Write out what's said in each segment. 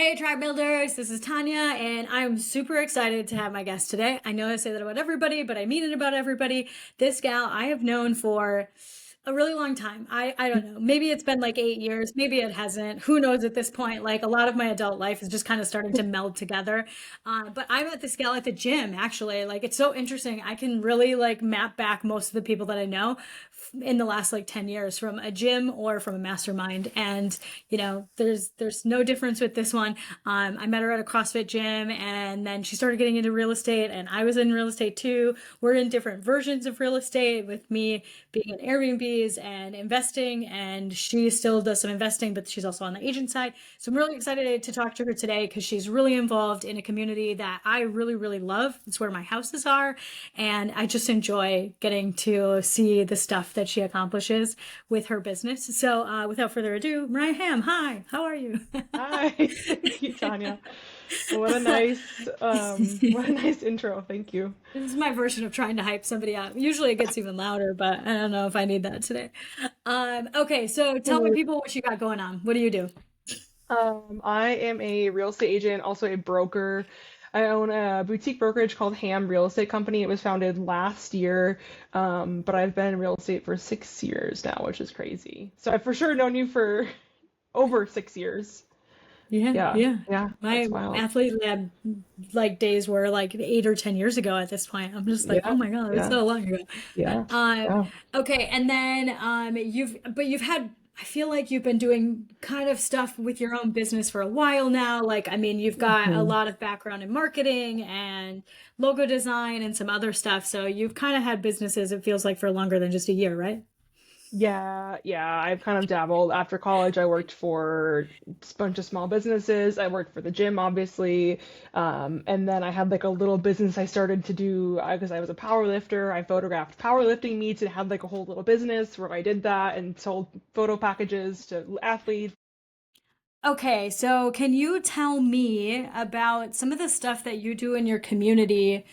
Hey, Tribe Builders, this is Tanya, and I'm super excited to have my guest today. I know I say that about everybody, but I mean it about everybody. This gal I have known for a really long time. I don't know. Maybe it's been like 8 years. Maybe it hasn't. Who knows at this point? Like a lot of my adult life is just kind of starting to meld together. But I met this gal at the gym, actually. Like it's so interesting. I can really like map back most of the people that I know in the last like 10 years from a gym or from a mastermind. And there's no difference with this one. I met her at a CrossFit gym, and then she started getting into real estate, and I was in real estate too. We're in different versions of real estate, with me being in Airbnbs and investing, and she still does some investing, but she's also on the agent side. So I'm really excited to talk to her today because she's really involved in a community that I really, really love. It's where my houses are, and I just enjoy getting to see the stuff that she accomplishes with her business. So without further ado, Mariah Hamm, hi, how are you? Hi, thank you, Tanya. What a nice intro. Thank you. This is my version of trying to hype somebody up. Usually it gets even louder, but I don't know if I need that today. Okay, so tell my people what you got going on. What do you do? I am a real estate agent, also a broker. I own a boutique brokerage called Ham Real Estate Company. It was founded last year, but I've been in real estate for 6 years now, which is crazy. So I've for sure known you for over 6 years. Yeah, Yeah, yeah. yeah, My that's wild. athlete lab like days were like 8 or 10 years ago at this point. I'm just like, oh Yeah, my God, it was yeah, so long ago. yeah, Um, yeah. okay, and then you've had, I feel like you've been doing kind of stuff with your own business for a while now. Like, I mean, you've got a Mhm. lot of background in marketing and logo design and some other stuff. So you've kind of had businesses, it feels like, for longer than just a year, right? Yeah, yeah, I've kind of dabbled. After college, I worked for a bunch of small businesses. I worked for the gym, obviously. And then I had like a little business I started to do because I was a power lifter. I photographed powerlifting meets and had like a whole little business where I did that and sold photo packages to athletes. Okay, so can you tell me about some of the stuff that you do in your community,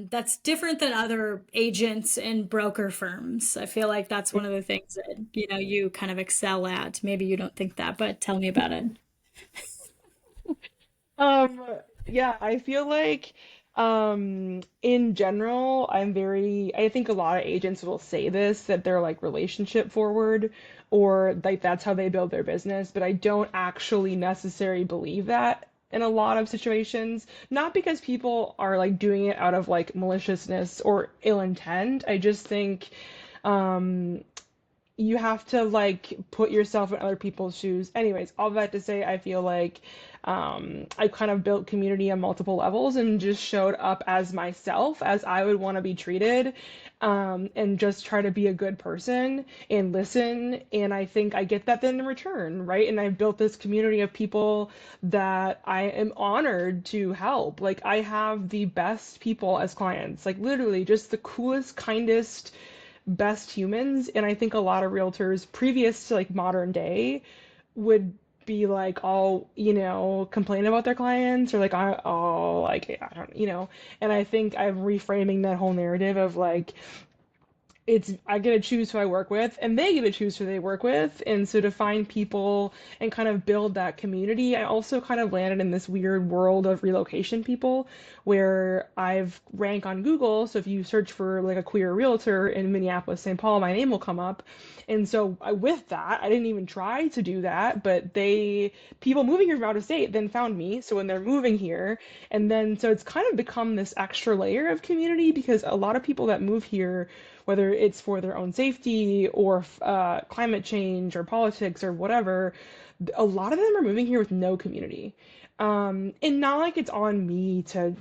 that's different than other agents and broker firms? I feel like that's one of the things that, you kind of excel at. Maybe you don't think that, but tell me about it. Um, yeah, I feel like in general, I think a lot of agents will say this, that they're like relationship forward or like that's how they build their business, but I don't actually necessarily believe that in a lot of situations. Not because people are like doing it out of like maliciousness or ill intent. I just think um you have to like put yourself in other people's shoes. Anyways, all that to say, I feel like I kind of built community on multiple levels and just showed up as myself, as I would want to be treated, and just try to be a good person and listen. And I think I get that then in return, right? And I've built this community of people that I am honored to help. Like, I have the best people as clients, like, literally, just the coolest, kindest, best humans. And I think a lot of realtors previous to like modern day would be like all, complain about their clients or like, I don't, and I think I'm reframing that whole narrative of like, I get to choose who I work with, and they get to choose who they work with. And so to find people and kind of build that community, I also kind of landed in this weird world of relocation people where I've rank on Google. So if you search for like a queer realtor in Minneapolis, St. Paul, my name will come up. And so with that, I didn't even try to do that, but people moving here from out of state then found me. So when they're moving here, and then so it's kind of become this extra layer of community because a lot of people that move here, whether it's for their own safety or climate change or politics or whatever, a lot of them are moving here with no community. And not like it's on me to,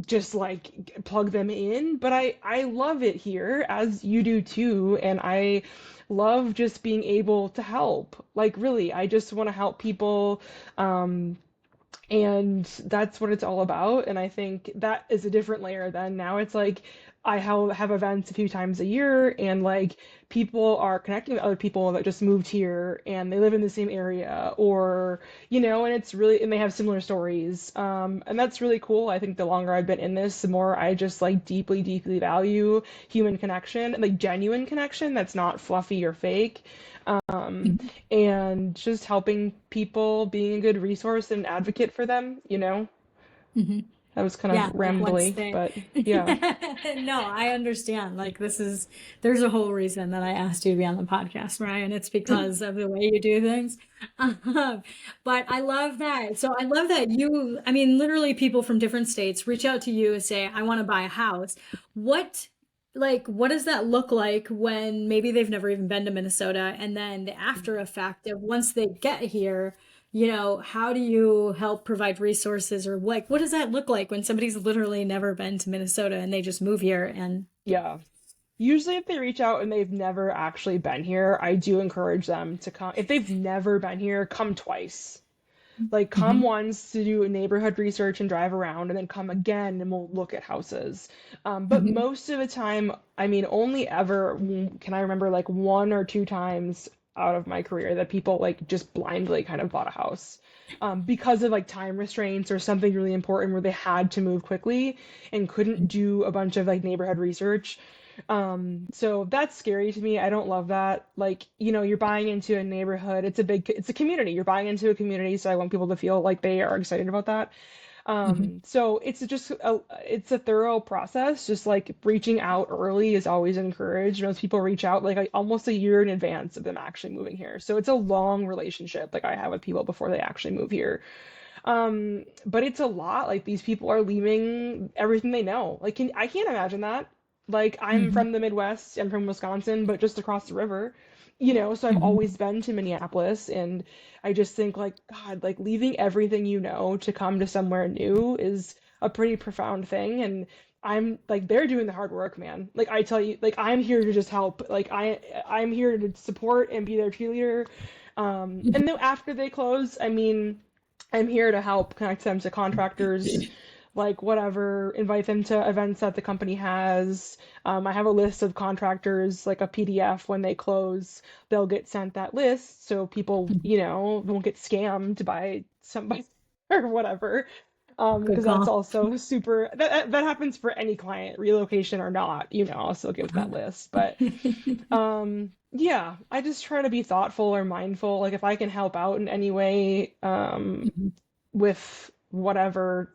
just like plug them in, but I love it here as you do too, and I love just being able to help. Like really, I just want to help people. And that's what it's all about. And I think that is a different layer then. Now it's like I have events a few times a year, and like people are connecting with other people that just moved here and they live in the same area, or and it's really, and they have similar stories. And that's really cool. I think the longer I've been in this, the more I just like deeply, deeply value human connection, like genuine connection that's not fluffy or fake. Um, Mhm. and just helping people, being a good resource and advocate for them, Mhm. That was kind Yeah, of like once rambly, they but yeah. No, I understand. Like there's a whole reason that I asked you to be on the podcast, Ryan. It's because of the way you do things. But I love that. So I love that I mean, literally people from different states reach out to you and say, I want to buy a house. What what does that look like when maybe they've never even been to Minnesota, and then the after effect of once they get here, how do you help provide resources, or what does that look like when somebody's literally never been to Minnesota and they just move here and yeah. Yeah. Usually, if they reach out and they've never actually been here, I do encourage them to come. If they've never been here, come twice. Like, come Hmm. once to do neighborhood research and drive around, and then come again and we'll look at houses. But Hmm. most of the time, I mean, only ever can I remember like one or two times out of my career that people like just blindly kind of bought a house. Because of like time restraints or something really important where they had to move quickly and couldn't do a bunch of like neighborhood research. So that's scary to me. I don't love that. Like, you're buying into a neighborhood. It's a community. You're buying into a community, so I want people to feel like they are excited about that. Hmm. So it's a thorough process. Just like reaching out early is always encouraged. Most people reach out like almost a year in advance of them actually moving here. So it's a long relationship like I have with people before they actually move here. But it's a lot. Like these people are leaving everything they know. Like I can't imagine that. Like I'm Hmm. from the Midwest, I'm from Wisconsin, but just across the river. So I've Hmm. always been to Minneapolis, and I just think like God, like leaving everything you know to come to somewhere new is a pretty profound thing. And I'm like they're doing the hard work, man. Like I tell you, like I'm here to just help. Like I'm here to support and be their cheerleader. And then after they close, I mean, I'm here to help connect them to contractors, like whatever, invite them to events that the company has. I have a list of contractors, like a PDF when they close, they'll get sent that list so people, Hmm. won't get scammed by somebody or whatever. Good Because that's call. also super, that happens for any client, relocation or not, I'll still give that list. But yeah, I just try to be thoughtful or mindful. Like if I can help out in any way, with whatever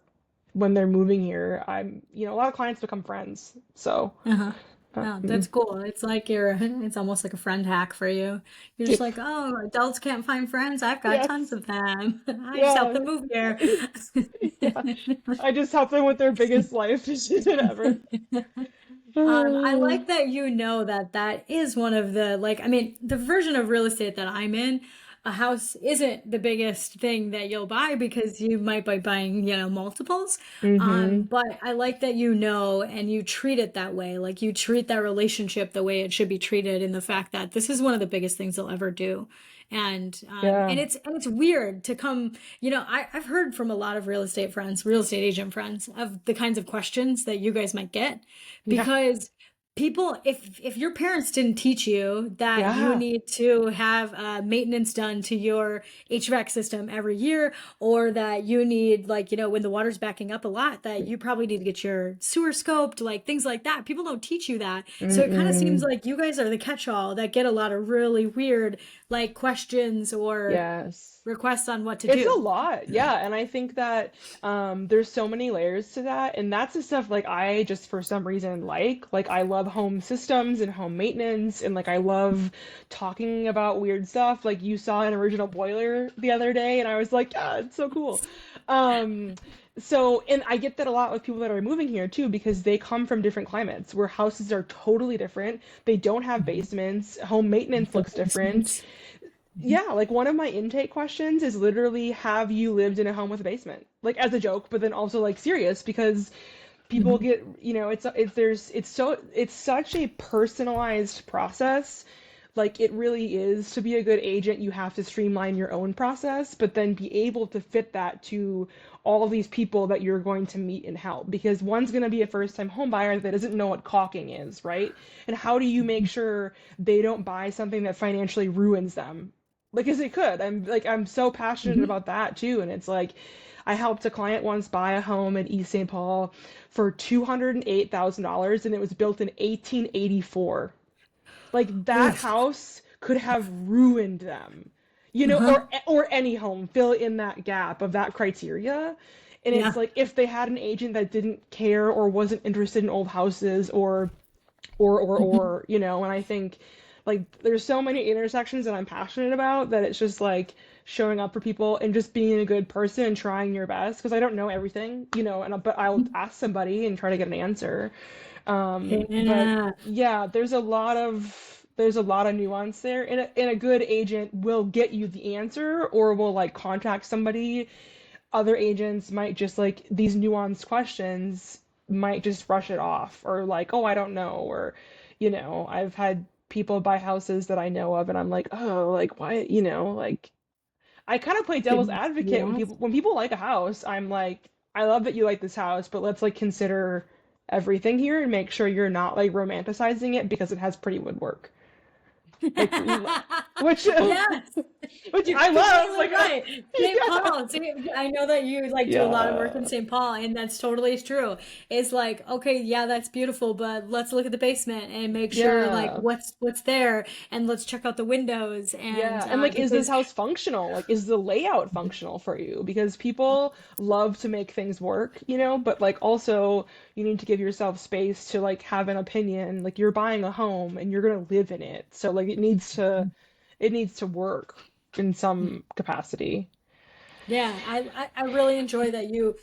when they're moving here, a lot of clients become friends. So, Uh-huh. Oh, um, that's cool. It's like it's almost like a friend hack for you. You're just like, oh, adults can't find friends. I've got tons yes, of them. I just help yeah, them move here. yeah. I just help them with their biggest life decision ever. I like that that is one of the I mean, the version of real estate that I'm in, a house isn't the biggest thing that you'll buy because you might be buying, multiples. Mm-hmm. But I like that and you treat it that way. Like you treat that relationship the way it should be treated, in the fact that this is one of the biggest things they'll ever do. Yeah. And it's weird to come, I've heard from a lot of real estate agent friends, of the kinds of questions that you guys might get, Yeah. because people, if your parents didn't teach you that you Yeah. need to have maintenance done to your HVAC system every year, or that you need, when the water's backing up a lot, that you probably need to get your sewer scoped, like things like that, people don't teach you that. So it kind of seems Mm-mm. like you guys are the catch-all that get a lot of really weird questions or Yes. requests on what to It's a do. lot, yeah, and I think that there's so many layers to that, and that's the stuff like I just for some reason like I love home systems and home maintenance, and like I love talking about weird stuff. Like you saw an original boiler the other day, and I was like, yeah, it's so cool. Um, and I get that a lot with people that are moving here too, because they come from different climates where houses are totally different. They don't have Mhm. basements, home maintenance The looks different. basements. Mhm. Yeah, like one of my intake questions is literally, have you lived in a home with a basement? Like as a joke, but then also like serious because people Mhm. get, it's such a personalized process. like it really is, to be a good agent, you have to streamline your own process, but then be able to fit that to all these people that you're going to meet and help. Because one's going to be a first-time home buyer that doesn't know what caulking is, right? And how do you make sure they don't buy something that financially ruins them? Like, as it could. I'm so passionate Mhm. about that too. And it's like, I helped a client once buy a home in East St. Paul for $208,000, and it was built in 1884. Like that Oof. house could have ruined them, Uh-huh. or any home fill in that gap of that criteria. And it's Yeah. like if they had an agent that didn't care or wasn't interested in old houses Mhm. and I think like there's so many intersections that I'm passionate about that it's just like showing up for people and just being a good person and trying your best because I don't know everything, but I'll ask somebody and try to get an answer. But Yeah. yeah, there's a lot of nuance there, and a good agent will get you the answer or will like contact somebody. Other agents might just like these nuanced questions might just brush it off or like, oh, I don't know, or I've had people buy houses that I know of and I'm like, oh, like why, like I kind of play devil's Didn't advocate yeah. when people like a house. I'm like, I love that you like this house, but let's like consider everything here and make sure you're not like romanticizing it because it has pretty woodwork. Like which Yes, which you're I love. completely Like right. St. yeah. Paul. See, I know that you like do a lot of work in Yeah. St. Paul, and that's totally true. It's like, okay, yeah, that's beautiful, but let's look at the basement and make sure like Yeah. what's there, and let's check out the windows, and Yeah, and like, is this because house functional? Like, is the layout functional for you? Because people love to make things work, but like also you need to give yourself space to like have an opinion. Like you're buying a home and you're gonna live in it. So like it needs to work in some capacity. yeah, I really enjoy that you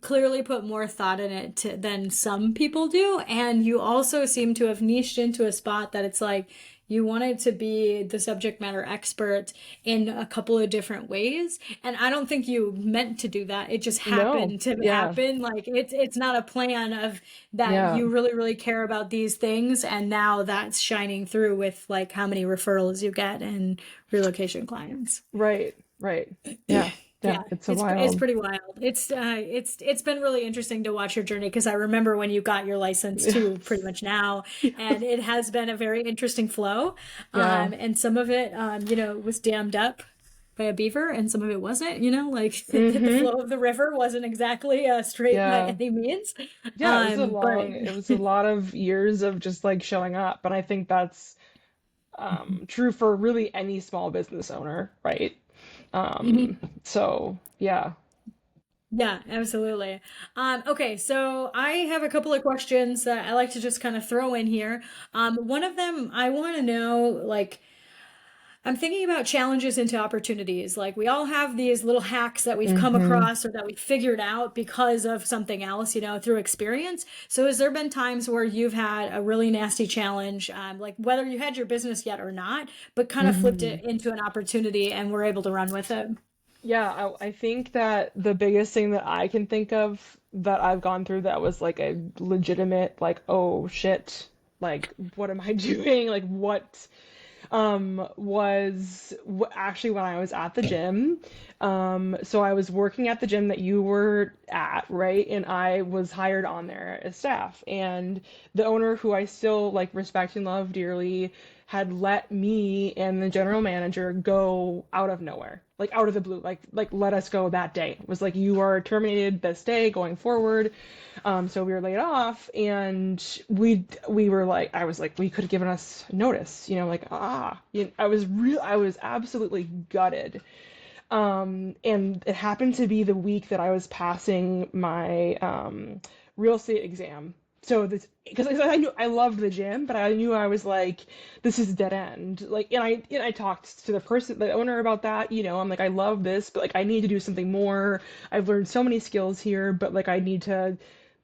clearly put more thought in it than some people do, and you also seem to have niched into a spot that it's like you wanted to be the subject matter expert in a couple of different ways, and I don't think you meant to do that. It just No. happened to Yeah. happen. Like it's not a plan of that Yeah. you really really care about these things, and now that's shining through with like how many referrals you get and relocation clients. Right. Right. Yeah. Yeah. Yeah, It's a it's wild. pretty wild. It's been really interesting to watch your journey because I remember when you got your license too, pretty much now, and it has been a very interesting flow. Yeah. And some of it, was dammed up by a beaver, and some of it wasn't. Like the Mm-hmm. flow of the river wasn't exactly straight by Yeah. any means. Yeah, it was a But long, it was a lot of years of just like showing up. And I think that's true for really any small business owner, right? Mhm. So yeah. Yeah, absolutely. Okay, so I have a couple of questions that I like to just kind of throw in here. One of them, I want to know, like, I'm thinking about challenges into opportunities. Like, we all have these little hacks that we've come Hmm. across or that we figured out because of something else, through experience. So, has there been times where you've had a really nasty challenge, like whether you had your business yet or not, but kind of flipped Hmm. it into an opportunity and were able to run with it? Yeah, I think that the biggest thing that I can think of that I've gone through that was like a legitimate, like, oh shit, like, what am I doing? Like, what was actually when I was at the gym. So I was working at the gym that you were at, right? And I was hired on there as staff. And the owner, who I still like respect and love dearly, had let me and the general manager go out of nowhere, like out of the blue, like let us go that day. It was like, you are terminated this day going forward. So we were laid off, and we were like, I was like, we could have given us notice, like I was absolutely gutted. And it happened to be the week that I was passing my real estate exam. So this, because I knew I loved the gym, but I knew I was like, this is dead end. Like, and I talked to the owner about that. I'm like, I love this, but like I need to do something more. I've learned so many skills here, but like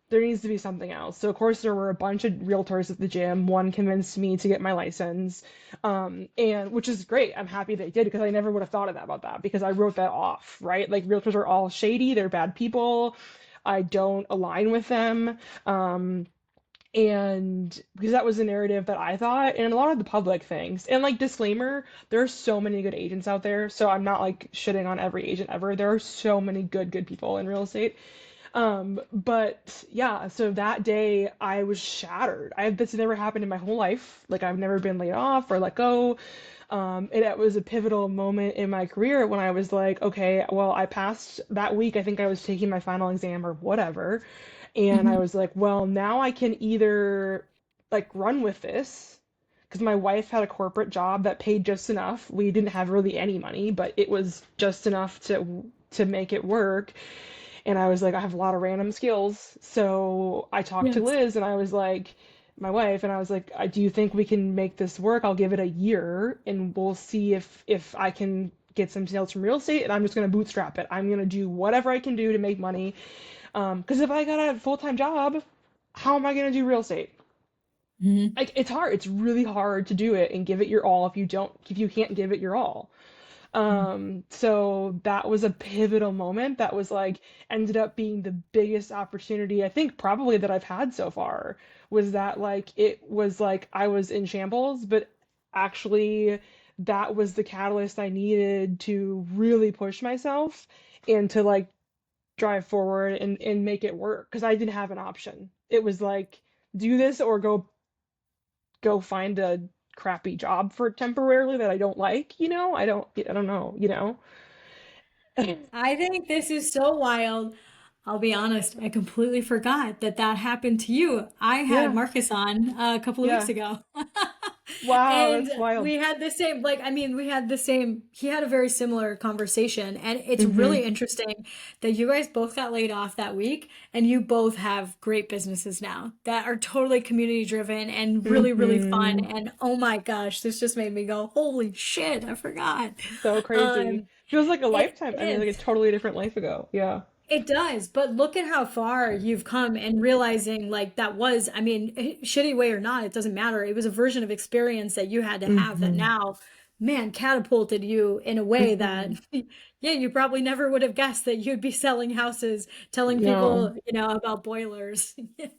there needs to be something else. So of course there were a bunch of realtors at the gym. One convinced me to get my license, and which is great. I'm happy they did because I never would have thought of that about that because I wrote that off, right? Like realtors are all shady. They're bad people. I don't align with them. And because that was the narrative that I thought, and a lot of the public things. And like disclaimer, there are so many good agents out there, so I'm not like shitting on every agent ever. There are so many good people in real estate. But yeah, so that day I was shattered. This never happened in my whole life. Like I've never been laid off or let go. And it was a pivotal moment in my career when I was like, okay, well, I passed that week. I think I was taking my final exam or whatever. And I Mhm. was like, well, now I can either like run with this because my wife had a corporate job that paid just enough. We didn't have really any money, but it was just enough to make it work. And I was like, I have a lot of random skills. So I talked to Yes. Liz and I was like, my wife, and I was like, do you think we can make this work? I'll give it a year and we'll see if I can get some sales from real estate and I'm just going to bootstrap it. I'm going to do whatever I can do to make money. Because if I got a full-time job, how am I going to do real estate? Mhm. Like it's hard. It's really hard to do it and give it your all if you can't give it your all. So that was a pivotal moment that was like ended up being the biggest opportunity I think probably that I've had so far was that like it was like I was in shambles, but actually that was the catalyst I needed to really push myself and to like drive forward and make it work because I didn't have an option. It was like do this or go find a crappy job for temporarily that I don't like, I don't know, I think this is so wild. I'll be honest, I completely forgot that that happened to you. I had Yeah, Marcus on a couple of weeks yeah. ago. Wow, And that's wild. we had the same, like, I mean, we had the same, he had a very similar conversation. And it's Mm-hmm. really interesting that you guys both got laid off that week and you both have great businesses now that are totally community driven and really, really fun. Mm-hmm. And oh my gosh, this just made me go, holy shit, I forgot. So crazy. Um, Feels like a lifetime. it I mean, like a is. totally different life ago. Yeah. It does, but look at how far you've come and realizing like that was, I mean, shitty way or not, it doesn't matter. It was a version of experience that you had to have that Mm-hmm. now, man, catapulted you in a way that, Mm-hmm. yeah, you probably never would have guessed that you'd be selling houses, telling No. people, about boilers,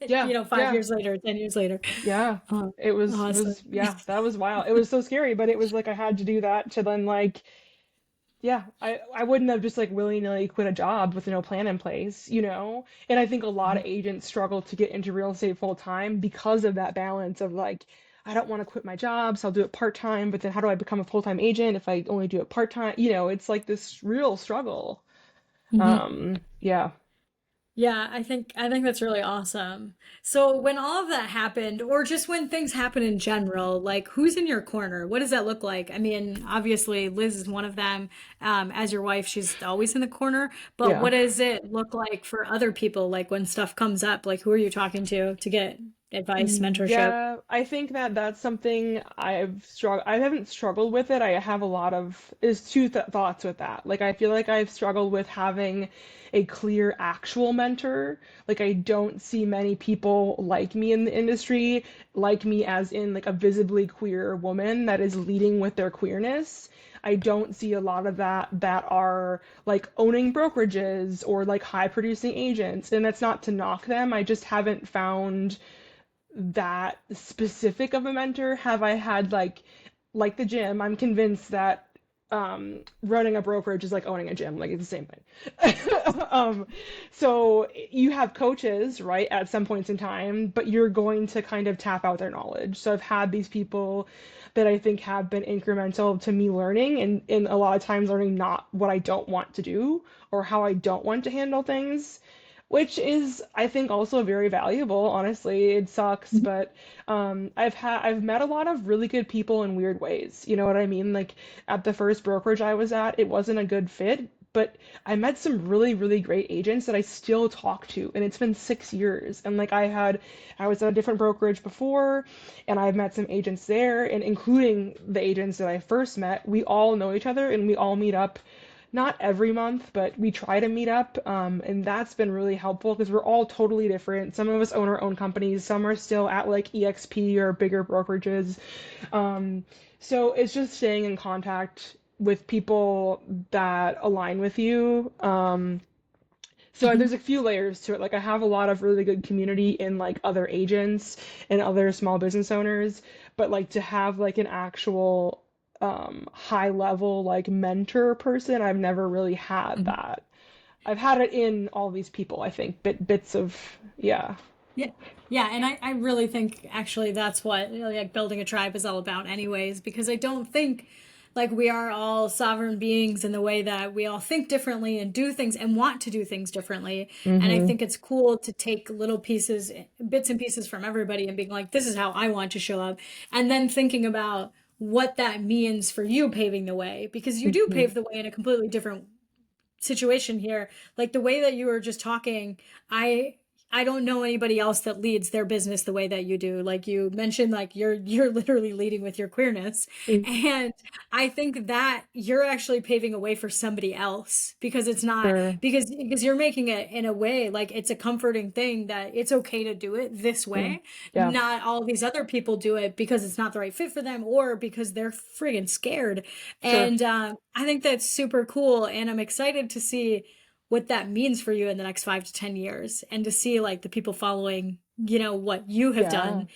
Yeah, 5 yeah, years later, 10 years later. yeah. Oh, It was awesome. yeah, that was wild. It was so scary, but it was like I had to do that to then like yeah, I wouldn't have just like willy-nilly quit a job with no plan in place, you know? And I think a lot of agents struggle to get into real estate full time because of that balance of like, I don't want to quit my job, so I'll do it part time, but then how do I become a full-time agent if I only do it part time? It's like this real struggle. Mhm. Yeah. Yeah, I think that's really awesome. So when all of that happened, or just when things happen in general, like who's in your corner? What does that look like? I mean, obviously Liz is one of them. As your wife, she's always in the corner. But Yeah. what does it look like for other people? Like when stuff comes up, like who are you talking to get advice, mentorship? Yeah, I think that that's something I haven't struggled with it. I have a lot of is two th thoughts with that. Like I feel like I've struggled with having a clear actual mentor. Like I don't see many people like me in the industry, like me as in like a visibly queer woman that is leading with their queerness. I don't see a lot of that are like owning brokerages or like high producing agents. And that's not to knock them. I just haven't found that specific of a mentor. Have I had like the gym? I'm convinced that running a brokerage is like owning a gym, like it's the same thing. So you have coaches, right, at some points in time, but you're going to kind of tap out their knowledge. So I've had these people that I think have been incremental to me learning and a lot of times learning not what I don't want to do or how I don't want to handle things, which is I think also very valuable. Honestly, it sucks, but I've met a lot of really good people in weird ways. You know what I mean? Like at the first brokerage I was at, it wasn't a good fit, but I met some really great agents that I still talk to, and it's been 6 years. And like I was at a different brokerage before, and I've met some agents there, and including the agents that I first met, we all know each other, and we all meet up not every month, but we try to meet up. And that's been really helpful because we're all totally different. Some of us own our own companies, some are still at like EXP or bigger brokerages. Um, so it's just staying in contact with people that align with you. So there's a few layers to it. Like I have a lot of really good community in like other agents and other small business owners, but like to have like an actual high level like mentor person, I've never really had Mhm. that. I've had it in all these people, I think, bits of yeah. Yeah. Yeah, and I really think actually that's what like building a tribe is all about anyways, because I don't think like we are all sovereign beings in the way that we all think differently and do things and want to do things differently. And I Mm-hmm. think it's cool to take little pieces, bits and pieces from everybody and being like, this is how I want to show up. And then thinking about what that means for you paving the way, because you do Mm-hmm. pave the way in a completely different situation here. Like the way that you were just talking, I I don't know anybody else that leads their business the way that you do. Like you mentioned, like you're literally leading with your queerness. And I think that you're actually paving a way for somebody else because it's not Sure. because you're making it in a way like it's a comforting thing that it's okay to do it this Mm. way. Yeah. Not all these other people do it because it's not the right fit for them or because they're friggin' scared. Sure. And I think that's super cool. And I'm excited to see what that means for you in the next 5 to 10 years and to see like the people following, what you have Yeah. done.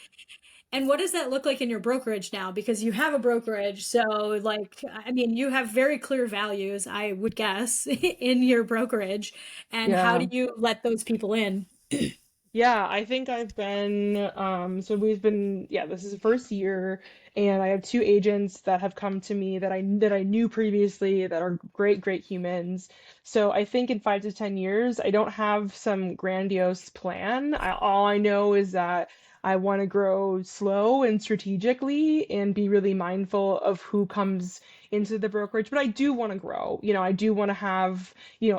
And what does that look like in your brokerage now? Because you have a brokerage. So, like, I mean, you have very clear values, I would guess, in your brokerage. And how do Yeah. you let those people in? Yeah, I think I've been so we've been yeah, this is the first year and I have two agents that have come to me that I knew previously that are great humans. So I think in 5 to 10 years, I don't have some grandiose plan. All I know is that I want to grow slow and strategically and be really mindful of who comes into the brokerage, but I do want to grow. I do want to have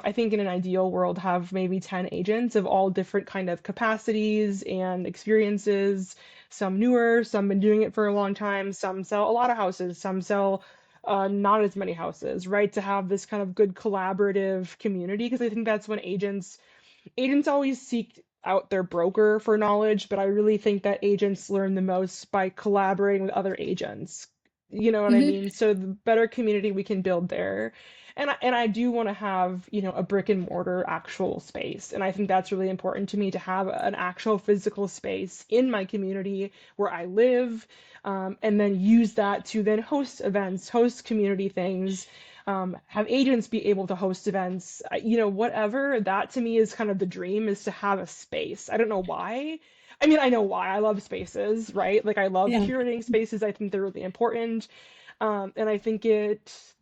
I think in an ideal world have maybe 10 agents of all different kind of capacities and experiences, some newer, some been doing it for a long time, some sell a lot of houses, some sell not as many houses, right? To have this kind of good collaborative community, because I think that's when agents always seek out their broker for knowledge, but I really think that agents learn the most by collaborating with other agents. You know what I Mhm. mean? So the better community we can build there. And I do want to have, a brick and mortar actual space. And I think that's really important to me to have an actual physical space in my community where I live, and then use that to then host events, host community things, have agents be able to host events, whatever. That to me is kind of the dream, is to have a space. I don't know why. I mean, I know why. I love spaces, right? Like I love Yeah. curating spaces. I think they're really important. And I think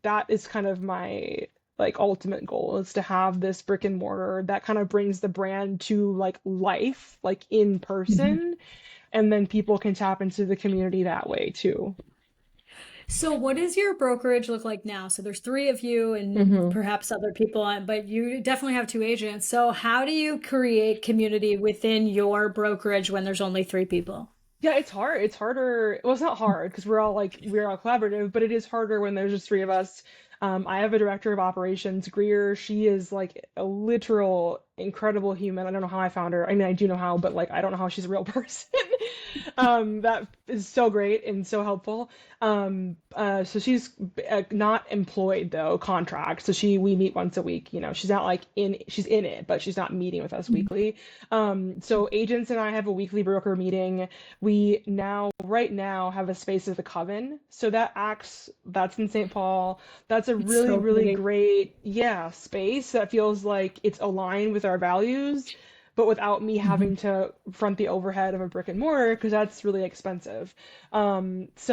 that is kind of my like ultimate goal, is to have this brick and mortar that kind of brings the brand to like life, like in Mhm. person, and then people can tap into the community that way too. So, what does your brokerage look like now? So, there's three of you and hmm perhaps other people, but you definitely have two agents. So, how do you create community within your brokerage when there's only three people? Yeah, it's hard. It's harder. Well, it's not hard because we're all collaborative, but it is harder when there's just three of us. I have a director of operations, Greer. She is like a literal incredible human. I don't know how I found her. I mean, I do know how, but like I don't know how she's a real person. That is so great and so helpful. So she's not employed though, contract. So we meet once a week. She's not like she's in it, but she's not meeting with us weekly. So agents and I have a weekly broker meeting. We right now have a space at the Coven. So that's in St. Paul. That's a It's really, so really pretty. great, yeah, space that feels like it's aligned with our values, but without me having Mhm. to front the overhead of a brick and mortar, because that's really expensive.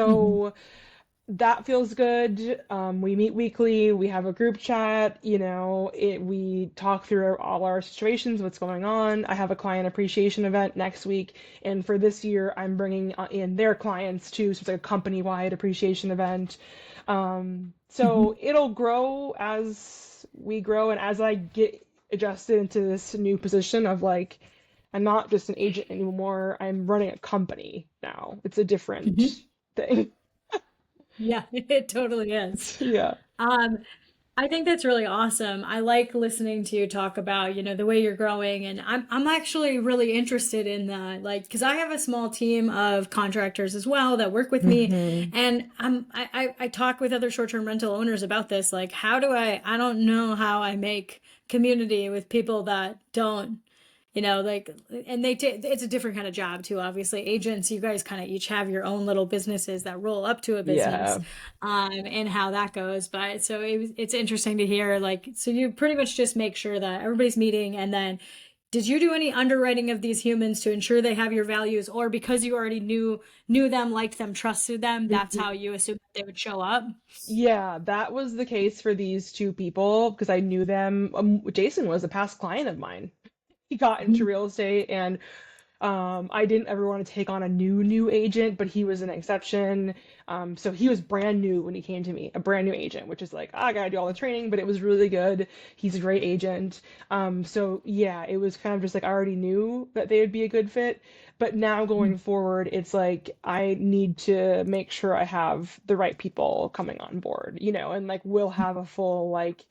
Mhm. So that feels good. We meet weekly. We have a group chat. We talk through all our situations, what's going on. I have a client appreciation event next week, and for this year, I'm bringing in their clients too. So it's like a company-wide appreciation event. So Mhm. it'll grow as we grow, and as I get adjusted into this new position of like, I'm not just an agent anymore. I'm running a company now. It's a different Mhm. thing. Yeah, it totally is. Yeah. Um, I think that's really awesome. I like listening to you talk about, the way you're growing, and I'm actually really interested in that, like, because I have a small team of contractors as well that work with me, hmm and I talk with other short-term rental owners about this, like, how do I don't know how I make community with people that don't, like, and they take, it's a different kind of job too. Obviously, agents, you guys kind of each have your own little businesses that roll up to a business, Yeah. and how that goes. But so it's interesting to hear, like, so you pretty much just make sure that everybody's meeting, and then did you do any underwriting of these humans to ensure they have your values, or because you already knew them, liked them, trusted them, that's how you assumed that they would show up? Yeah, that was the case for these two people because I knew them. Jason was a past client of mine. He got into Mhm. real estate, and I didn't ever want to take on a new agent, but he was an exception. So he was brand new when he came to me, a brand new agent, which is like, I gotta do all the training, but it was really good. He's a great agent. So yeah, it was kind of just like I already knew that they would be a good fit. But now going forward, it's like I need to make sure I have the right people coming on board, and like we'll have a full like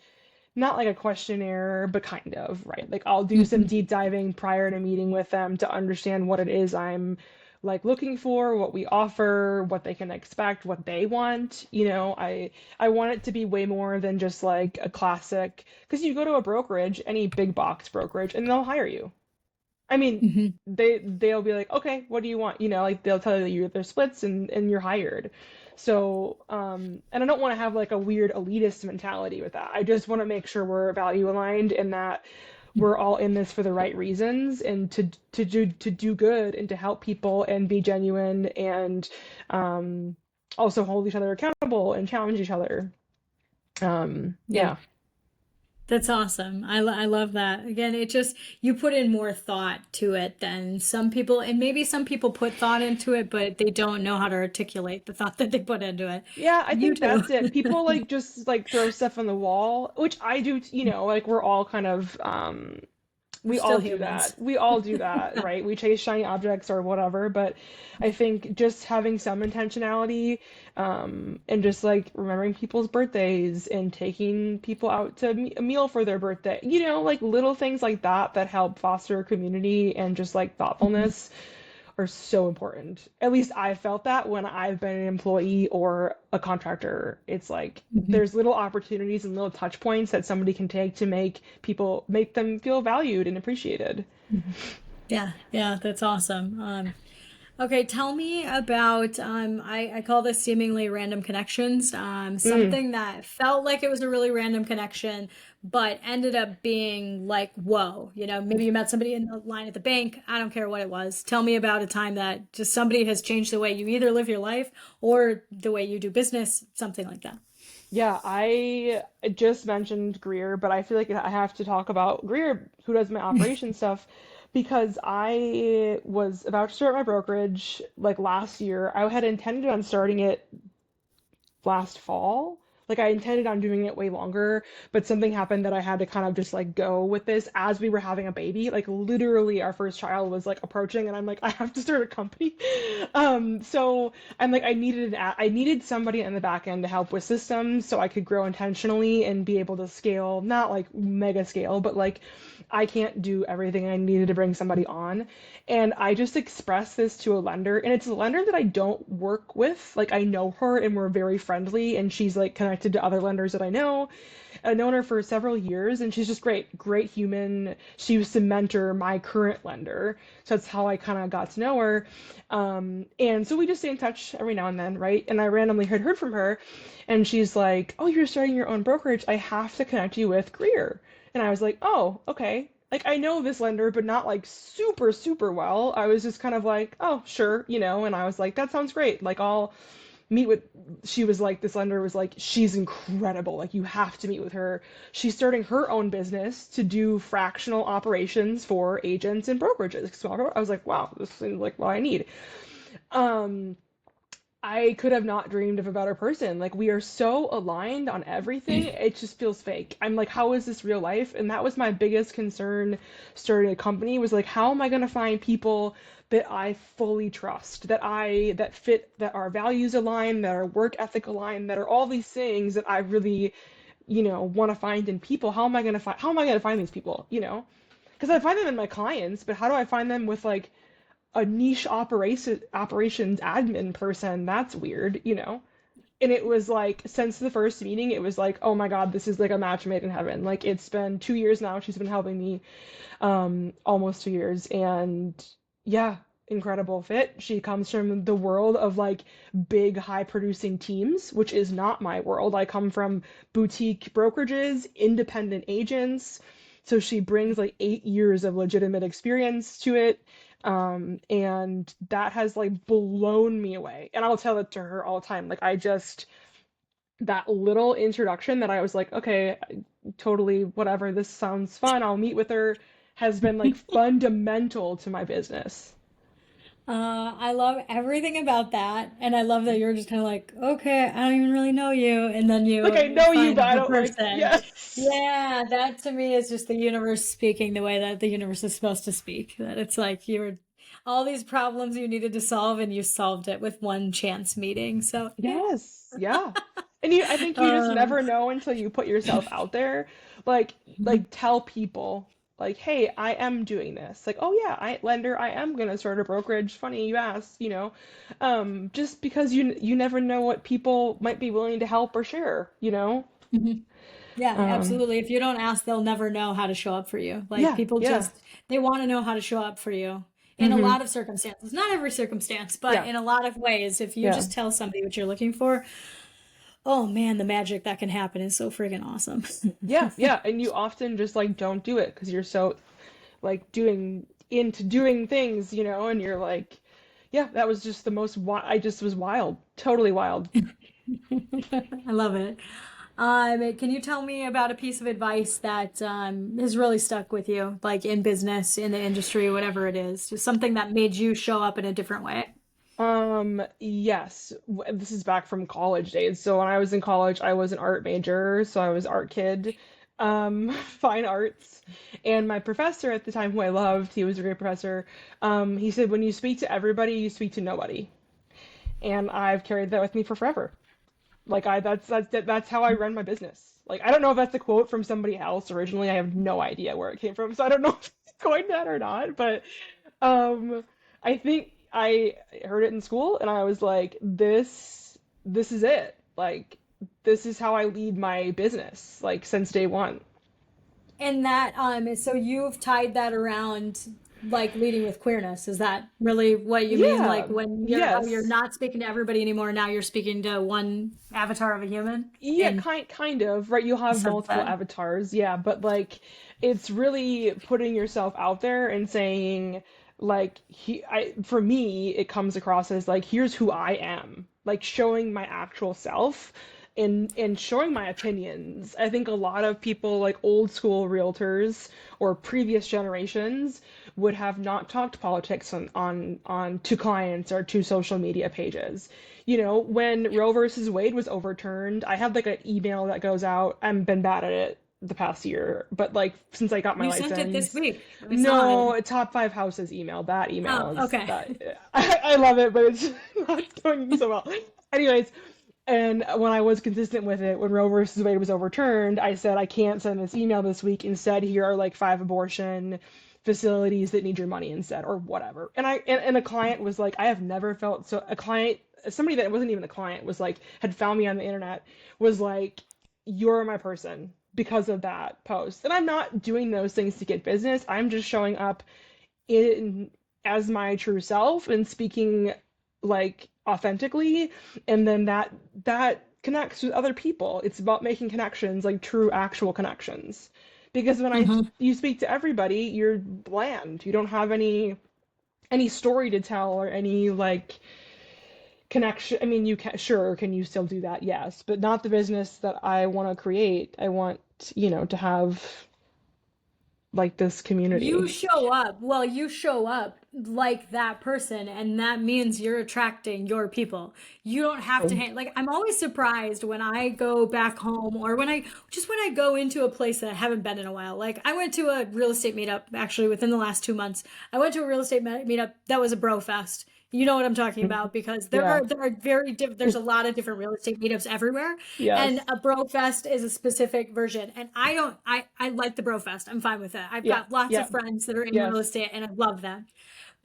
not like a questionnaire, but kind of, right? Like I'll do some Mhm. deep diving prior to meeting with them to understand what it is I'm like looking for, what we offer, what they can expect, what they want. I want it to be way more than just like a classic because you go to a brokerage, any big box brokerage, and they'll hire you. I mean, Mhm. they'll be like, okay, what do you want? Like they'll tell you their splits and you're hired. So, and I don't want to have like a weird elitist mentality with that. I just want to make sure we're value aligned and that we're all in this for the right reasons and to do good and to help people and be genuine and um also hold each other accountable and challenge each other. Yeah. Yeah. That's awesome. I love that. Again, it just, you put in more thought to it than some people, and maybe some people put thought into it, but they don't know how to articulate the thought that they put into it. Yeah, I You think do. that's it. People like just like throw stuff on the wall, which I do, like we're all kind of We're we still all do humans. that. We all do that, right? We chase shiny objects or whatever, but I think just having some intentionality and just like remembering people's birthdays and taking people out to a meal for their birthday, like little things like that that help foster a community and just like thoughtfulness are so important. At least I felt that when I've been an employee or a contractor. It's like Mhm. there's little opportunities and little touch points that somebody can take to make them feel valued and appreciated. Mhm. Yeah, yeah, that's awesome. Okay, tell me about, I call this seemingly random connections. Mm, Something that felt like it was a really random connection, but ended up being like, whoa, maybe you met somebody in the line at the bank. I don't care what it was. Tell me about a time that just somebody has changed the way you either live your life or the way you do business, something like that. yeah, I just mentioned Greer, but I feel like I have to talk about Greer, who does my operation stuff, because I was about to start my brokerage like last year. I had intended on starting it last fall. Like I intended on doing it way longer, but something happened that I had to kind of just like go with this as we were having a baby. Like literally our first child was like approaching and I'm like I have to start a company. So I'm like I needed somebody in the back end to help with systems so I could grow intentionally and be able to scale, not like mega scale, but like I can't do everything. I needed to bring somebody on. And I just expressed this to a lender, and it's a lender that I don't work with. Like I know her and we're very friendly, and she's like connected to other lenders that I know. I've known her for several years, and she's just great, great human. She used to mentor my current lender, so that's how I kind of got to know her. And so we just stay in touch every now and then, right? And I randomly heard from her, and she's like, "Oh, you're starting your own brokerage. I have to connect you with Greer." And I was like, "Oh, okay." Like I know this lender, but not like super, super well. I was just kind of like, "Oh, sure," and I was like, "That sounds great." Like I'll meet with she was like this lender was like she's incredible, like you have to meet with her. She's starting her own business to do fractional operations for agents and brokerages. So I was like, wow, this seems like what I need. um I could have not dreamed of a better person. Like we are so aligned on everything. It just feels fake. I'm like, how is this real life? And that was my biggest concern starting a company was like, how am I going to find people that I fully trust, that fit, that our values align, that our work ethic align, that are all these things that I really, want to find in people. How am I going to find these people, Because I find them in my clients, but how do I find them with like a niche operations admin person? That's weird. And it was like, since the first meeting, it was like, oh my God, this is like a match made in heaven. Like, it's been 2 years now. She's been helping me, almost 2 years. And yeah, incredible fit. She comes from the world of like big, high producing teams, which is not my world. I come from boutique brokerages, independent agents. So she brings like 8 years of legitimate experience to it. And that has like blown me away. And I'll tell it to her all the time. Like, I just, that little introduction that I was like, okay, totally, whatever, this sounds fun, I'll meet with her, has been like fundamental to my business. I love everything about that. And I love that you're just kind of like, okay, I don't even really know you. And then Like, I you know you, but find I the don't like, person. yes. Yeah, that to me is just the universe speaking the way that the universe is supposed to speak. That it's like you're all these problems you needed to solve and you solved it with one chance meeting. So, yeah. Yes, yeah. And you, I think you just Um, never know until you put yourself out there. Like tell people, like, hey, I am doing this. Like, oh yeah, lender, I am gonna start a brokerage. Funny you asked, you know. Just because you never know what people might be willing to help or share, you know? Yeah, Um, absolutely. If you don't ask, they'll never know how to show up for you. Like yeah, people yeah. just, they want to know how to show up for you in a Mm-hmm. lot of circumstances. Not every circumstance, but Yeah, in a lot of ways. If you yeah. just tell somebody what you're looking for, oh man, the magic that can happen is so friggin' awesome. Yeah, yeah. And you often just like don't do it because you're so like doing into doing things, you know, and you're like, yeah, that was just the most I just was wild, totally wild. I love it. Can you tell me about a piece of advice that has really stuck with you, like in business, in the industry, whatever it is, just something that made you show up in a different way? Yes, this is back from college days. So when I was in college, I was an art major, so I was art kid, fine arts. And my professor at the time, who I loved, he was a great professor, he said, when you speak to everybody, you speak to nobody. And I've carried that with me for forever. Like, that's how I run my business. Like, I don't know if that's a quote from somebody else originally. I have no idea where it came from, so I don't know if it's coined that or not. But um, I think I heard it in school, and I was like, this is it. Like, this is how I lead my business, like since day one. And that so you've tied that around like leading with queerness. Is that really what you mean? Like Yeah. when you're how you're Yes. not speaking to everybody anymore, now you're speaking to one avatar of a human Yeah, in kind of, right? You'll a have sense multiple that. avatars, yeah, but like it's really putting yourself out there and saying like for me it comes across as like here's who I am. Like showing my actual self and showing my opinions. I think a lot of people like old school realtors or previous generations would have not talked politics on to clients or to social media pages. You know, when Roe versus Wade was overturned, I had like an email that goes out. I've been bad at it the past year, but like since I got my You sent it this license, week. I saw it. no, a top five houses email. That email Oh, is okay. that I love it, but it's not going so well. Anyways, and when I was consistent with it, when Roe versus Wade was overturned, I said I can't send this email this week. Instead, here are like five abortion facilities that need your money instead, or whatever. And a client was like, I have never felt so. A client, somebody that wasn't even a client, was like, had found me on the internet, was like, you're my person because of that post. And I'm not doing those things to get business. I'm just showing up in as my true self and speaking like authentically, and then that connects with other people. It's about making connections, like true actual connections, because when I Hmm. you speak to everybody, you're bland. You don't have any story to tell or any like connection. I mean, you can, sure, can you still do that? Yes, but not the business that I want to create. I want, to have like this You community. show up. Well, you show up like that person, and that means you're attracting your people. You don't have to True. hang. Like, I'm always surprised when I go back home or when I go into a place that I haven't been in a while. Like, I went to a real estate meetup actually within the last 2 months. I went to a real estate meetup that was a bro fest. You know what I'm talking about because Yeah. there are very there's a lot of different real estate meetups everywhere, and Yes. a bro fest is a specific version. And I don't I like the bro fest. I'm fine with that. I've Yeah. got lots Yeah. of friends that are in real Yes. estate, and I love them.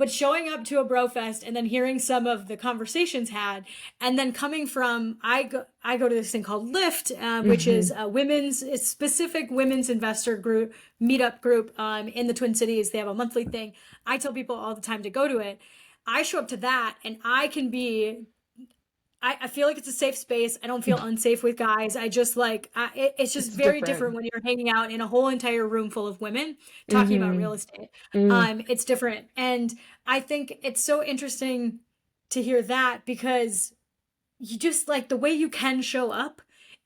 but showing up to a bro fest and then hearing some of the conversations had, and then coming from, I go to this thing called Lift, which is Hmm. a women's, it's specific women's investor group, meetup group, in the Twin Cities. They have a monthly thing. I tell people all the time to go to it. I show up to that and I can be, I feel like it's a safe space. I don't feel unsafe with guys. I just like, it's just It's very different different. when you're hanging out in a whole entire room full of women talking about Hmm. real estate. Mm. It's different. And I think it's so interesting to hear that, because you just like the way you can show up,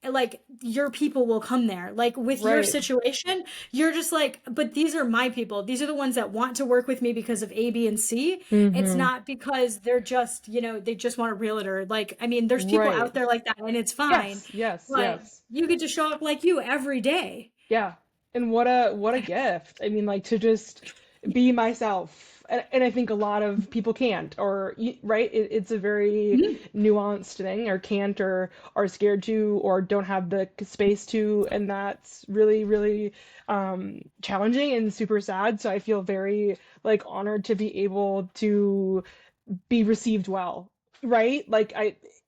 like your people will come there. Like with your Right. situation, you're just like, but these are my people. These are the ones that want to work with me because of A, B, and C. It's Hmm. not because they're just, they just want a realtor. Like, I mean, there's people Right. out there like that and it's fine, Yes, yes, but yes. you get to show up like you every day. Yeah. And what a gift. I mean, like to just be myself. And I think a lot of people can't, or right? It's a very Mhm. nuanced thing, or can't, or are scared to, or don't have the space to, and that's really, really challenging and super sad. So I feel very like honored to be able to be received well, right? Like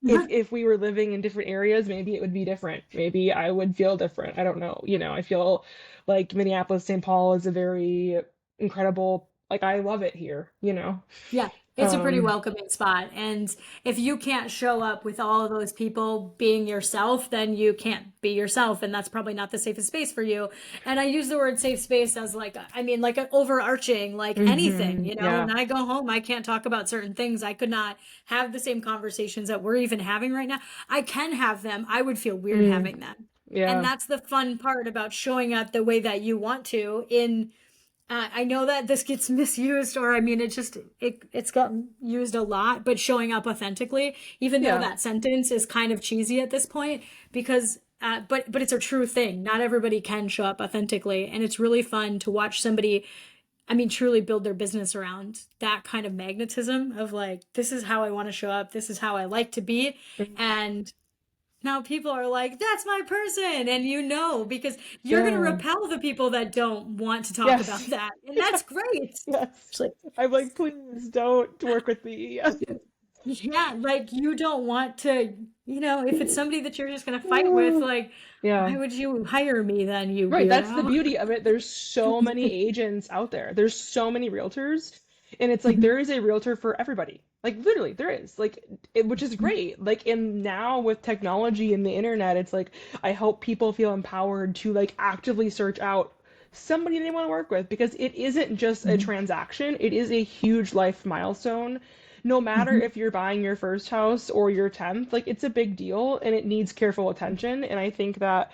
if we were living in different areas, maybe it would be different. Maybe I would feel different. I don't know. I feel like Minneapolis, St. Paul is a very incredible, like I love it here. Yeah, it's a pretty Um, welcoming spot. And if you can't show up with all of those people being yourself, then you can't be yourself. And that's probably not the safest space for you. And I use the word safe space as like, I mean, like an overarching, like anything, yeah. when I go home, I can't talk about certain things. I could not have the same conversations that we're even having right now. I can have them. I would feel weird Mm, having them. And yeah. that's the fun part about showing up the way that you want to in I know that this gets misused, or I mean, it's gotten used a lot, but showing up authentically, even though Yeah. that sentence is kind of cheesy at this point, because but it's a true thing. Not everybody can show up authentically, and it's really fun to watch somebody, I mean, truly build their business around that kind of magnetism of like, this is how I want to show up, this is how I like to be, Mm. and now people are like, that's my person. And because you're going to Yeah. repel the people that don't want to talk about Yes. that. And that's great. Yes. It's like, I'm like, please don't work with me. yeah, like you don't want to, if it's somebody that you're just going to fight with, like, Yeah. why would you hire me then, you Right, that's the weirdo? beauty of it. There's so many agents out there. There's so many realtors, and it's like Mhm. there is a realtor for everybody. Like literally, there is. Like which is great. Like and now with technology and the internet, it's like I hope people feel empowered to like actively search out somebody they want to work with because it isn't just a Mhm. transaction. It is a huge life milestone. No matter Mhm. if you're buying your first house or your 10th, like it's a big deal and it needs careful attention. And I think that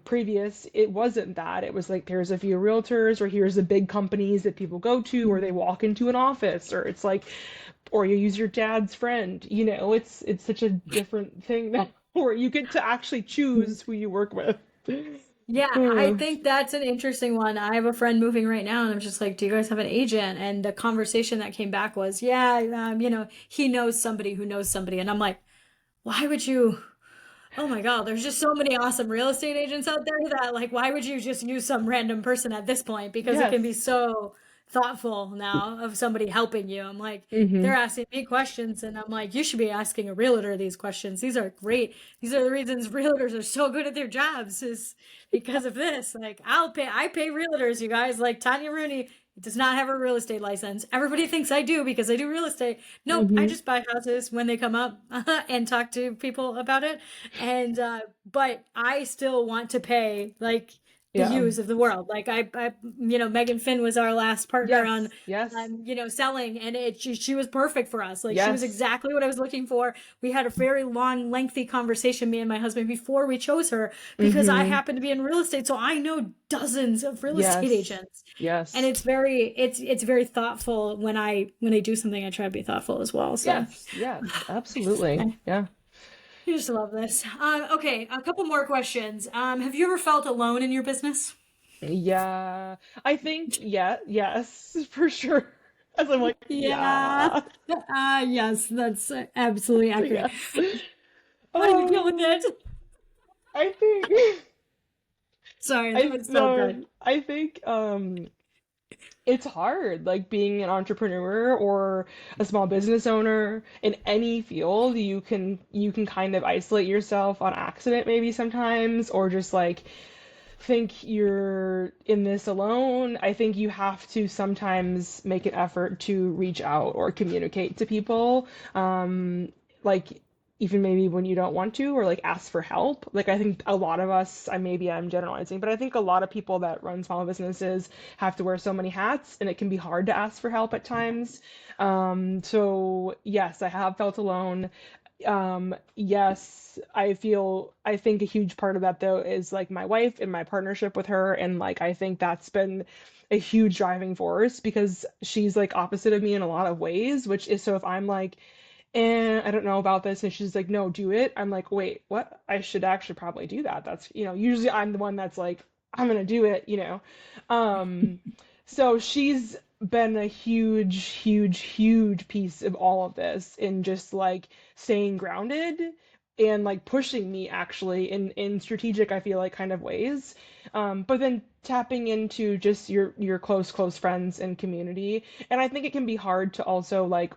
previous it wasn't that. It was like here's a few realtors or here's the big companies that people go to or they walk into an office or it's like or you use your dad's friend. It's such a different thing now where you get to actually Mhm. choose who you work with. Yeah, I Hmm. think that's an interesting one. I have a friend moving right now, and I'm just like, "Do you guys have an agent?" And the conversation that came back was, "Yeah, he knows somebody who knows somebody." And I'm like, "Why would you?" Oh my God, there's just so many awesome real estate agents out there that, like, why would you just use some random person at this point? Because it Yes. can be so thoughtful now of somebody helping you. I'm like, they're Hmm. asking me questions, and I'm like, you should be asking a realtor these questions. These are great. These are the reasons realtors are so good at their jobs, is because of this. Like, I pay realtors, you guys. Like, Tanya Rooney does not have a real estate license. Everybody thinks I do because I do real estate. Nope, I Hmm. just buy houses when they come up and talk to people about it. And but I still want to pay like the Yeah. Hughes of the world. Like Megan Finn was our last partner on Yes. Yes. selling, and she was perfect for us. Like she was Yes. exactly what I was looking for. We had a very long, lengthy conversation, me and my husband, before we chose her, because I Hmm. happen to be in real estate, so I know dozens of real estate Yes. agents. And Yes. it's very thoughtful. When I do something, I try to be thoughtful as well. So Yes. Yes. Absolutely. I Yeah. just love this. Okay, a couple more questions. Have you ever felt alone in your business? Yeah. I think yeah, yes, for sure. As I'm like, Yeah. yeah. Yes, that's absolutely accurate. Yes. How do you deal with Um, it? I think Sorry, that I was so no, good. I think it's hard, like being an entrepreneur or a small business owner in any field. You can kind of isolate yourself on accident maybe sometimes, or just like think you're in this alone. I think you have to sometimes make an effort to reach out or communicate to people. Like even maybe when you don't want to, or like ask for help. Like I think a lot of us, maybe I'm generalizing, but I think a lot of people that run small businesses have to wear so many hats, and it can be hard to ask for help at times. So yes, I have felt alone. Yes, I think a huge part of that though is like my wife and my partnership with her. And like, I think that's been a huge driving force because she's like opposite of me in a lot of ways, which is so if I'm like, I don't know about this, and she's like, no, do it. I'm like, wait, what? I should actually probably do that. That's, usually I'm the one that's like, I'm gonna do it. Um, so she's been a huge, huge, huge piece of all of this in just like staying grounded and like pushing me actually in strategic, I feel like kind of ways. But then tapping into just your close friends and community. And I think it can be hard to also like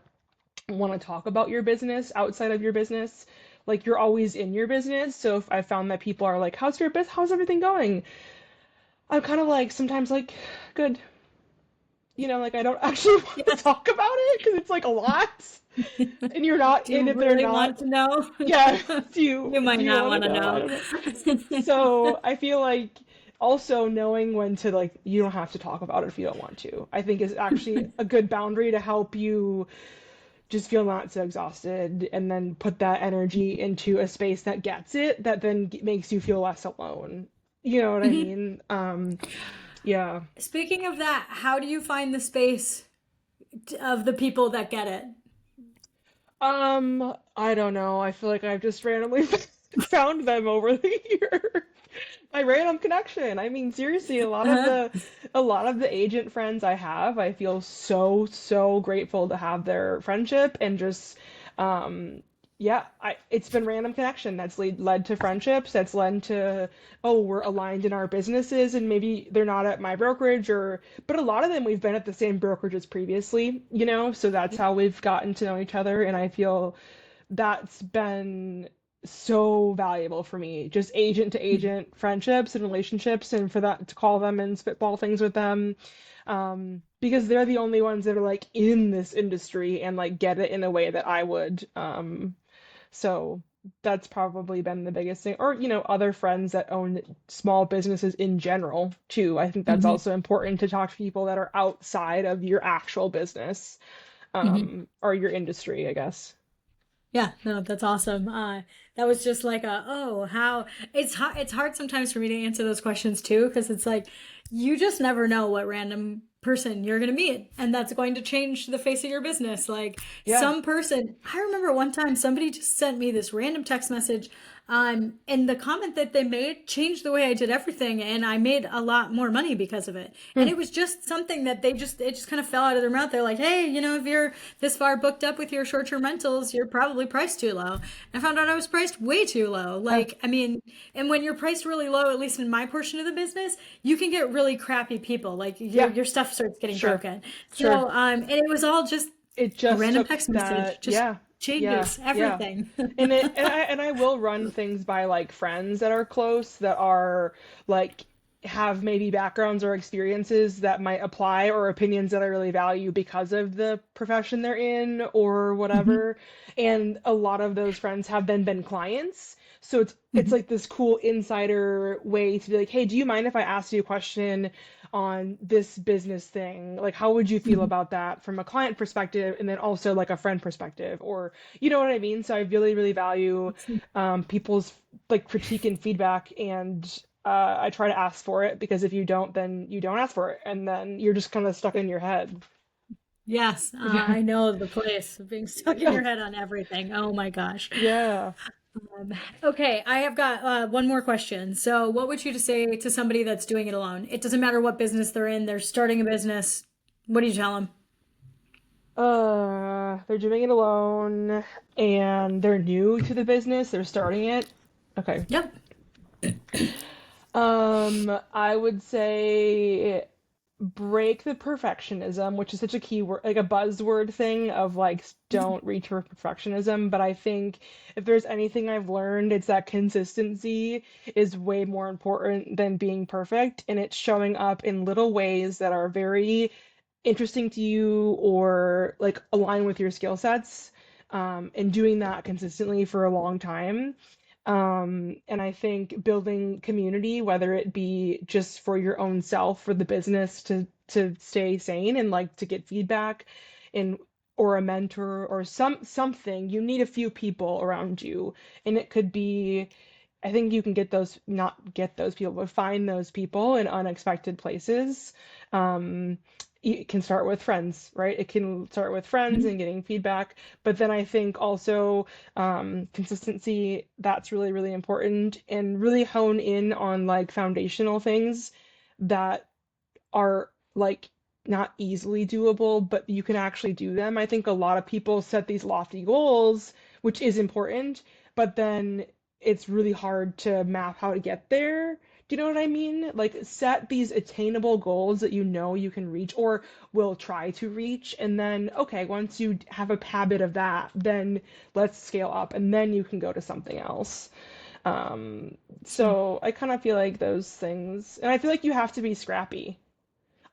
want to talk about your business outside of your business. Like you're always in your business. So if I found that people are like, how's your business? How's everything going? I'm kind of like sometimes like, good. Like I don't actually want to Yes. talk about it because it's like a lot. And you're not Do you in it, they're really not. want to know? Yeah, do You you might do you not want to want to know? I know. don't know. So I feel like also knowing when to like you don't have to talk about it if you don't want to. I think is actually a good boundary to help you just feel not so exhausted and then put that energy into a space that gets it that then makes you feel less alone. You know what I Mhm. mean? Yeah. Speaking of that, how do you find the space of the people that get it? I don't know. I feel like I've just randomly found them over the year. My random connection. I mean, seriously, Uh-huh. a lot of the agent friends I have, I feel so, so grateful to have their friendship and just um yeah, it's been random connection that's led to friendships, that's led to, oh, we're aligned in our businesses and maybe they're not at my brokerage but a lot of them we've been at the same brokerages previously, so that's how we've gotten to know each other, and I feel that's been so valuable for me, just agent to agent friendships and relationships, and for that to call them and spitball things with them, because they're the only ones that are like in this industry and like get it in a way that I would. So that's probably been the biggest thing. Or, other friends that own small businesses in general, too. I think that's Mhm. also important to talk to people that are outside of your actual business, Mhm. or your industry, I guess. Yeah, no, that's awesome. That was just like how it's hard sometimes for me to answer those questions too, because it's like you just never know what random person you're gonna meet, and that's going to change the face of your business. Like Yeah. some person, I remember one time somebody just sent me this random text message, and the comment that they made changed the way I did everything, and I made a lot more money because of it. And Hmm. it was just something that it just kind of fell out of their mouth. They're like, hey, if you're this far booked up with your short-term rentals, you're probably priced too low. I found out I was priced way too low. Huh. Like, I mean, and when you're priced really low, at least in my portion of the business, you can get really crappy people. Like Yeah. your stuff starts getting Sure. broken. Sure. So, and it was all just It a just random took text message, that. just Yeah. Yeah. changes Yeah. everything. And I will run things by like friends that are close that are like have maybe backgrounds or experiences that might apply, or opinions that I really value because of the profession they're in or Mhm. whatever. And a lot of those friends have then been clients. So it's Mhm. like this cool insider way to be like, hey, do you mind if I ask you a question on this business thing? Like, how would you feel Mhm. about that from a client perspective and then also like a friend perspective? Or, you know what I mean? So I really, really value people's like critique and feedback, and I try to ask for it because if you don't, then you don't ask for it, and then you're just kind of stuck in your head. Yes, Yeah. I know the place of being stuck in Yeah. your head on everything. Oh my gosh. Yeah. Okay, I have got one more question. So, what would you say to somebody that's doing it alone? It doesn't matter what business they're in, they're starting a business. What do you tell them? They're doing it alone and they're new to the business. They're starting it. Okay. Yep. I would say break the perfectionism, which is such a key word, like a buzzword thing of like don't reach for perfectionism. But I think if there's anything I've learned, it's that consistency is way more important than being perfect, and it's showing up in little ways that are very interesting to you or like align with your skill sets, and doing that consistently for a long time. And I think building community, whether it be just for your own self, for the business to stay sane and like to get feedback and or a mentor or something, you need a few people around you. And it could be, I think you can get those, not get those people, but find those people in unexpected places. Um, it can start with friends, right? It can start with friends and getting feedback, but then I think also consistency, that's really, really important, and really hone in on like foundational things that are like not easily doable, but you can actually do them. I think a lot of people set these lofty goals, which is important, but then it's really hard to map how to get there. Do you know what I mean? Like set these attainable goals that you know you can reach or will try to reach, and then okay, once you have a habit of that, then let's scale up, and then you can go to something else. Um, so I kind of feel like those things, and I feel like you have to be scrappy.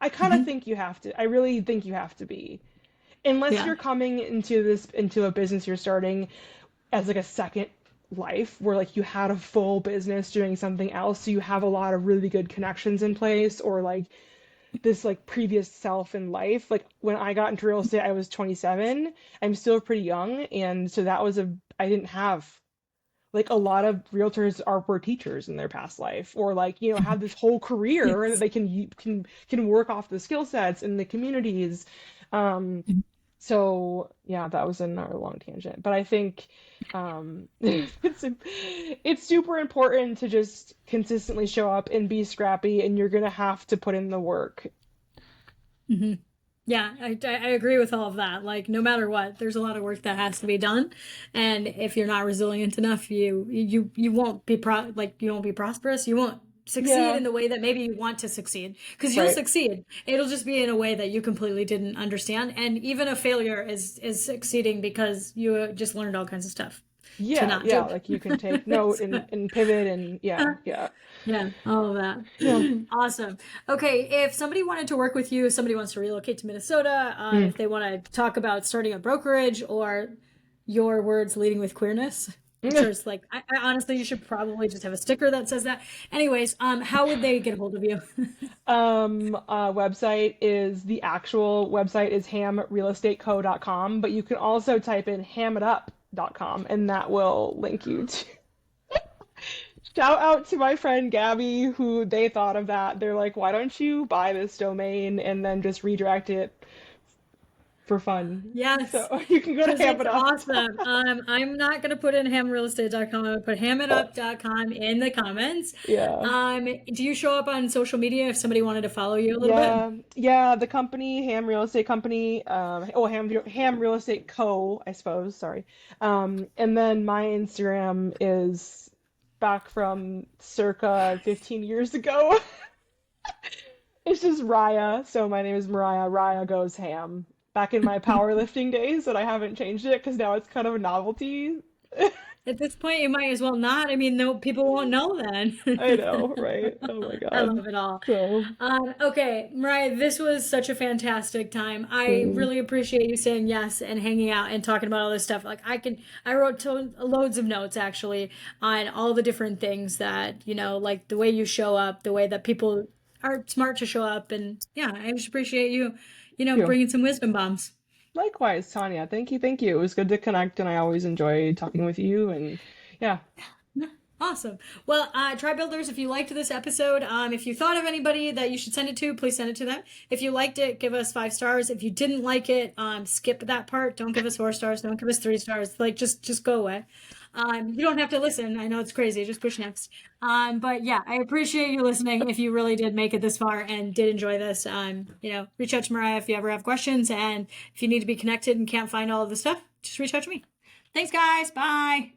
I kind of Mhm. think you have to. I really think you have to be. Unless Yeah. you're coming into a business you're starting as like a second life where like you had a full business doing something else, so you have a lot of really good connections in place or like this like previous self in life. Like when I got into real estate, I was 27. I'm still pretty young, and so that was a I didn't have like a lot of realtors are were teachers in their past life or like have this whole career that Yes. they can work off the skill sets in the communities. um so yeah, that was another long tangent, but I think it's super important to just consistently show up and be scrappy, and you're gonna have to put in the work. Hmm. Yeah, I agree with all of that. Like, no matter what, there's a lot of work that has to be done, and if you're not resilient enough, you won't be you won't be prosperous. You won't succeed Yeah, in the way that maybe you want to succeed, because you'll right. succeed. It'll just be in a way that you completely didn't understand, and even a failure is succeeding because you just learned all kinds of stuff to Yeah, not yeah, do. like you can take note So, and pivot, and yeah, yeah, yeah, all of yeah. that. Awesome. Okay, if somebody wanted to work with you, if somebody wants to relocate to Minnesota, Mm. if they want to talk about starting a brokerage or your words leading with queerness, which is like, I honestly, you should probably just have a sticker that says that. Anyways, how would they get a hold of you? Website is the actual website is hamrealestateco.com, but you can also type in hamitup.com and that will link you to. Shout out to my friend Gabby, who they thought of that. They're like, why don't you buy this domain and then just redirect it for fun? Yes, So you can go to because it's hamitup. awesome. I'm not going to put in hamrealestate.com. I'm going to put hamitup.com in the comments. Yeah. Do you show up on social media if somebody wanted to follow you a little bit? Yeah, yeah, the company, Ham Real Estate Company, Ham Real Estate Co, I suppose, sorry. And then my Instagram is back from circa 15 years ago. It's just Raya, so my name is Mariah. Raya goes ham. Back in my powerlifting days, but I haven't changed it because now it's kind of a novelty. At this point, you might as well not. I mean, no, people won't know then. I know, right? Oh my I God. love it all. So, Okay, Mariah, this was such a fantastic time. I mm, really appreciate you saying yes and hanging out and talking about all this stuff. I wrote loads of notes actually on all the different things that, like the way you show up, the way that people are smart to show up. And yeah, I just appreciate you, you. bringing some wisdom bombs. Likewise, Tanya. Thank you, thank you. It was good to connect, and I always enjoy talking with you. And yeah, Yeah, awesome. Well, Tri Builders, if you liked this episode, if you thought of anybody that you should send it to, please send it to them. If you liked it, give us 5 stars. If you didn't like it, skip that part. Don't give us 4 stars. Don't give us 3 stars. Like, just go away. You don't have to listen. I know it's crazy. Just push next. But yeah, I appreciate you listening. If you really did make it this far and did enjoy this, reach out to Mariah if you ever have questions, and if you need to be connected and can't find all of the stuff, just reach out to me. Thanks, guys. Bye.